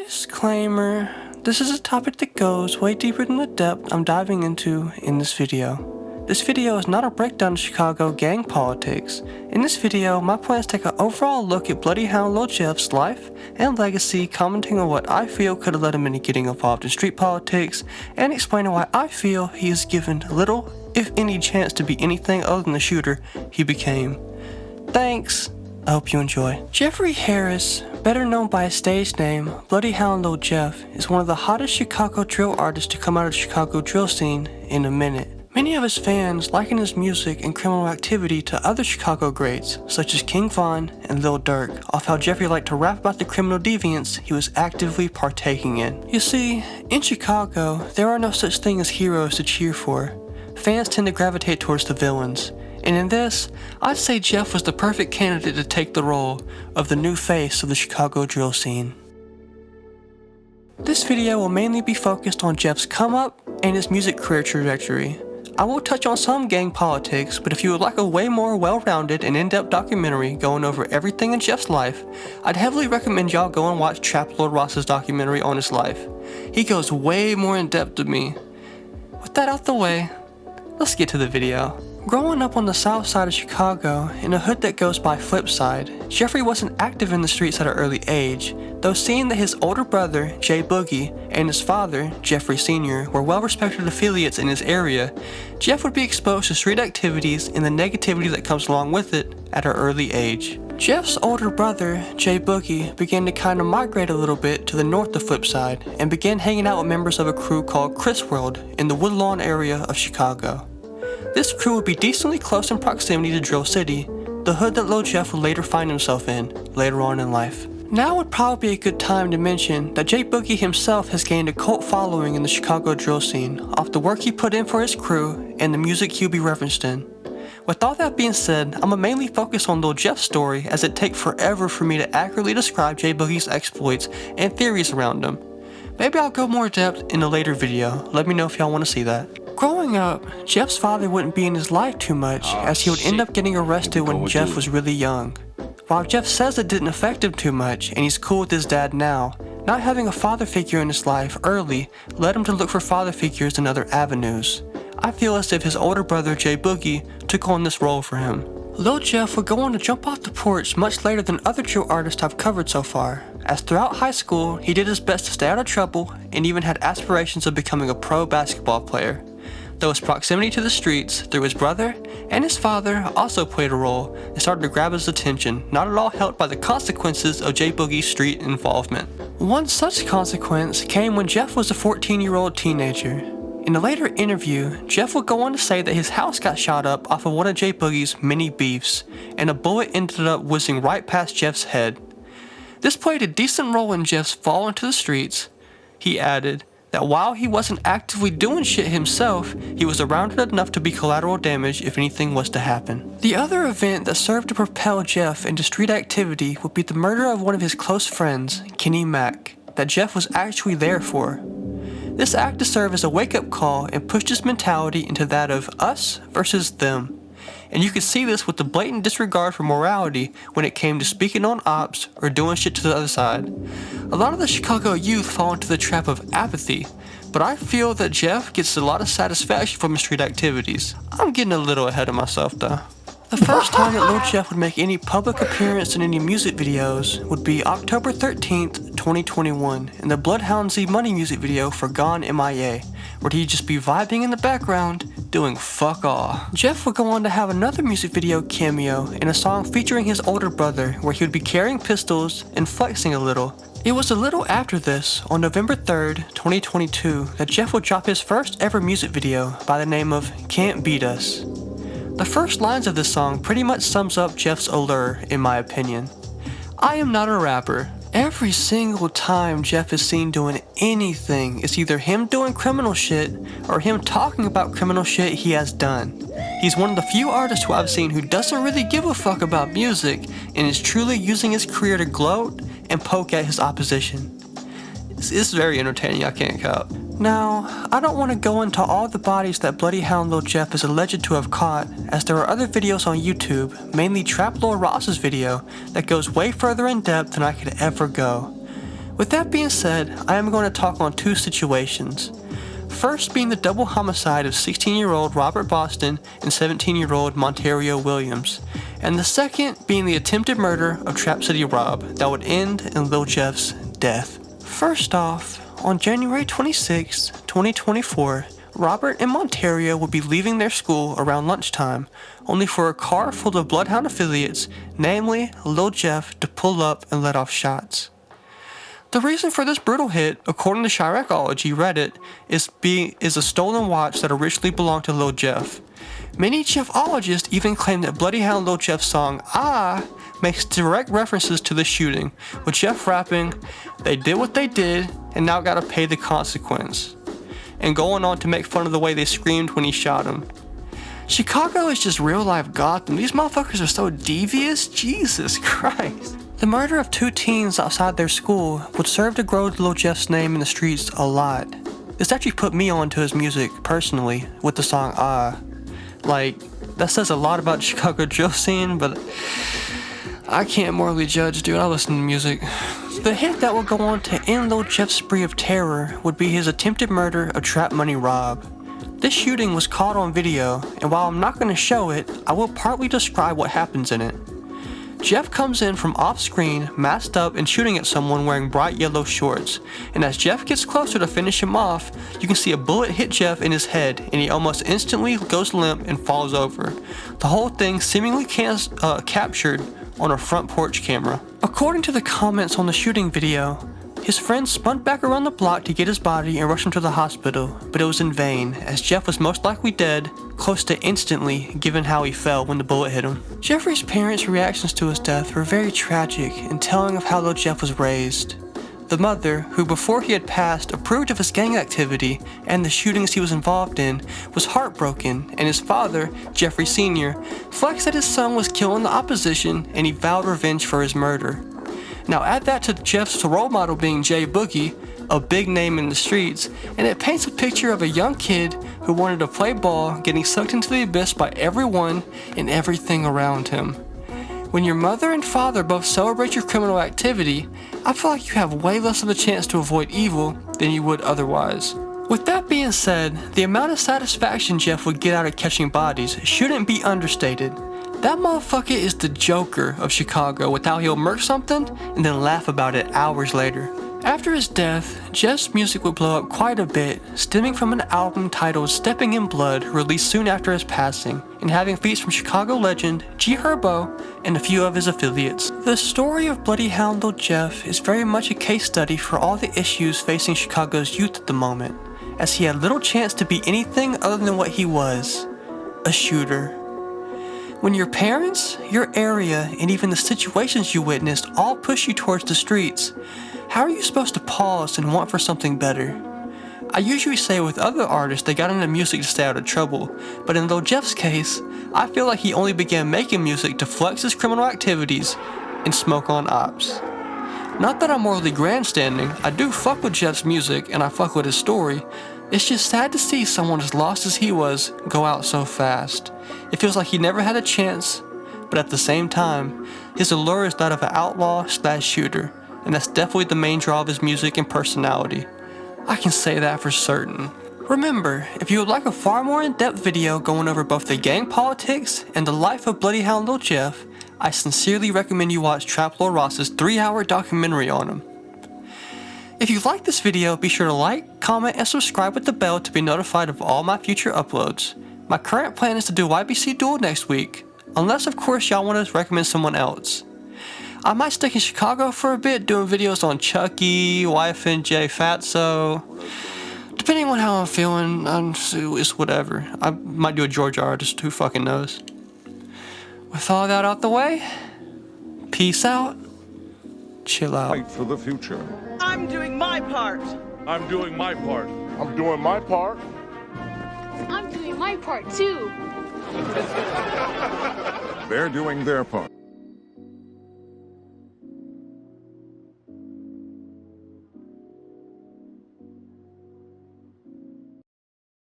Disclaimer, this is a topic that goes way deeper than the depth I'm diving into in this video. This video is not a breakdown of Chicago gang politics. In this video, my plan is to take an overall look at Bloodyhound Lil Jeff's life and legacy, commenting on what I feel could have led him into getting involved in street politics, and explaining why I feel he is given little, if any, chance to be anything other than the shooter he became. Thanks! I hope you enjoy. Jeffrey Harris, better known by his stage name, Bloodyhound Lil Jeff, is one of the hottest Chicago drill artists to come out of the Chicago drill scene in a minute. Many of his fans liken his music and criminal activity to other Chicago greats, such as King Von and Lil Durk, off how Jeffrey liked to rap about the criminal deviance he was actively partaking in. You see, in Chicago, there are no such thing as heroes to cheer for. Fans tend to gravitate towards the villains. And in this, I'd say Jeff was the perfect candidate to take the role of the new face of the Chicago drill scene. This video will mainly be focused on Jeff's come up and his music career trajectory. I will touch on some gang politics, but if you would like a way more well-rounded and in-depth documentary going over everything in Jeff's life, I'd heavily recommend y'all go and watch Trap Lord Ross's documentary on his life. He goes way more in-depth than me. With that out the way, let's get to the video. Growing up on the south side of Chicago, in a hood that goes by Flipside, Jeffrey wasn't active in the streets at an early age, though seeing that his older brother, Jay Boogie, and his father, Jeffrey Sr., were well-respected affiliates in his area, Jeff would be exposed to street activities and the negativity that comes along with it at an early age. Jeff's older brother, Jay Boogie, began to kind of migrate a little bit to the north of Flipside and began hanging out with members of a crew called Chris World in the Woodlawn area of Chicago. This crew would be decently close in proximity to Drill City, the hood that Lil Jeff would later find himself in, later on in life. Now would probably be a good time to mention that Jay Boogie himself has gained a cult following in the Chicago drill scene, off the work he put in for his crew and the music he'll be referenced in. With all that being said, I'ma mainly focus on Lil Jeff's story, as it'd take forever for me to accurately describe Jay Boogie's exploits and theories around him. Maybe I'll go more in depth in a later video, let me know if y'all want to see that. Growing up, Jeff's father wouldn't be in his life too much, as he would end up getting arrested when Jeff was really young. While Jeff says it didn't affect him too much, and he's cool with his dad now, not having a father figure in his life early led him to look for father figures in other avenues. I feel as if his older brother Jay Boogie took on this role for him. Lil Jeff would go on to jump off the porch much later than other drill artists I've covered so far, as throughout high school he did his best to stay out of trouble and even had aspirations of becoming a pro basketball player. Though his proximity to the streets through his brother and his father also played a role and started to grab his attention, not at all helped by the consequences of Jay Boogie's street involvement. One such consequence came when Jeff was a 14-year-old teenager. In a later interview, Jeff would go on to say that his house got shot up off of one of Jay Boogie's many beefs, and a bullet ended up whizzing right past Jeff's head. This played a decent role in Jeff's fall into the streets. He added that while he wasn't actively doing shit himself, he was around it enough to be collateral damage if anything was to happen. The other event that served to propel Jeff into street activity would be the murder of one of his close friends, Kenny Mack, that Jeff was actually there for. This acted to serve as a wake-up call and pushed his mentality into that of us versus them. And you could see this with the blatant disregard for morality when it came to speaking on ops or doing shit to the other side. A lot of the Chicago youth fall into the trap of apathy, but I feel that Jeff gets a lot of satisfaction from his street activities. I'm getting a little ahead of myself though. The first time that Lil Jeff would make any public appearance in any music videos would be October 13th, 2021 in the Bloodhound Z Money music video for Gone MIA, where he'd just be vibing in the background, doing fuck all. Jeff would go on to have another music video cameo in a song featuring his older brother, where he would be carrying pistols and flexing a little. It was a little after this, on November 3rd, 2022, that Jeff would drop his first ever music video by the name of Can't Beat Us. The first lines of this song pretty much sums up Jeff's allure, in my opinion. I am not a rapper. Every single time Jeff is seen doing anything, it's either him doing criminal shit or him talking about criminal shit he has done. He's one of the few artists who I've seen who doesn't really give a fuck about music and is truly using his career to gloat and poke at his opposition. It's very entertaining, I can't count. Now, I don't want to go into all the bodies that Bloodyhound Lil Jeff is alleged to have caught, as there are other videos on YouTube, mainly Trap Lord Ross's video, that goes way further in depth than I could ever go. With that being said, I am going to talk on two situations. First being the double homicide of 16-year-old Robert Boston and 17-year-old Monterio Williams, and the second being the attempted murder of Trap City Rob that would end in Lil Jeff's death. First off, on January 26, 2024, Robert and Monterio would be leaving their school around lunchtime, only for a car full of Bloodhound affiliates, namely Lil Jeff, to pull up and let off shots. The reason for this brutal hit, according to Chiracology Reddit, is a stolen watch that originally belonged to Lil Jeff. Many Jeffologists even claim that Bloodyhound Lil Jeff's song "Ah" makes direct references to the shooting, with Jeff rapping, "They did what they did, and now gotta pay the consequence," and going on to make fun of the way they screamed when he shot him. Chicago is just real life Gotham. These motherfuckers are so devious, Jesus Christ. The murder of two teens outside their school would serve to grow Lil Jeff's name in the streets a lot. This actually put me onto his music, personally, with the song "Ah." Like, that says a lot about the Chicago drill scene, but I can't morally judge, dude. I listen to music. The hit that would go on to end Lil Jeff's spree of terror would be his attempted murder of Trap Money Rob. This shooting was caught on video, and while I'm not going to show it, I will partly describe what happens in it. Jeff comes in from off-screen, masked up and shooting at someone wearing bright yellow shorts, and as Jeff gets closer to finish him off, you can see a bullet hit Jeff in his head, and he almost instantly goes limp and falls over. The whole thing seemingly captured on a front porch camera. According to the comments on the shooting video, his friends spun back around the block to get his body and rush him to the hospital, but it was in vain, as Jeff was most likely dead, close to instantly given how he fell when the bullet hit him. Jeffrey's parents' reactions to his death were very tragic and telling of how Lil Jeff was raised. The mother, who before he had passed approved of his gang activity and the shootings he was involved in, was heartbroken, and his father, Jeffrey Sr., flexed that his son was killing the opposition and he vowed revenge for his murder. Now add that to Jeff's role model being Jay Boogie, a big name in the streets, and it paints a picture of a young kid who wanted to play ball getting sucked into the abyss by everyone and everything around him. When your mother and father both celebrate your criminal activity, I feel like you have way less of a chance to avoid evil than you would otherwise. With that being said, the amount of satisfaction Jeff would get out of catching bodies shouldn't be understated. That motherfucker is the Joker of Chicago with how he'll murk something and then laugh about it hours later. After his death, Jeff's music would blow up quite a bit, stemming from an album titled Stepping in Blood, released soon after his passing, and having feats from Chicago legend G Herbo and a few of his affiliates. The story of Bloodyhound Lil Jeff is very much a case study for all the issues facing Chicago's youth at the moment, as he had little chance to be anything other than what he was, a shooter. When your parents, your area, and even the situations you witnessed all push you towards the streets, how are you supposed to pause and want for something better? I usually say with other artists they got into music to stay out of trouble, but in Lil Jeff's case, I feel like he only began making music to flex his criminal activities and smoke on ops. Not that I'm morally grandstanding, I do fuck with Jeff's music and I fuck with his story. It's just sad to see someone as lost as he was go out so fast. It feels like he never had a chance, but at the same time, his allure is that of an outlaw/shooter, and that's definitely the main draw of his music and personality. I can say that for certain. Remember, if you would like a far more in-depth video going over both the gang politics and the life of Bloodyhound Lil Jeff, I sincerely recommend you watch Trap Lord Ross's 3-hour documentary on him. If you like this video, be sure to like, comment, and subscribe with the bell to be notified of all my future uploads. My current plan is to do YBC Duel next week, unless of course y'all want to recommend someone else. I might stick in Chicago for a bit doing videos on Chucky, YFNJ, Fatso. Depending on how I'm feeling, it's whatever. I might do a Georgia artist, who fucking knows. With all that out the way, peace out, chill out. Fight for the future. I'm doing my part. I'm doing my part. I'm doing my part. I'm doing my part too. They're doing their part.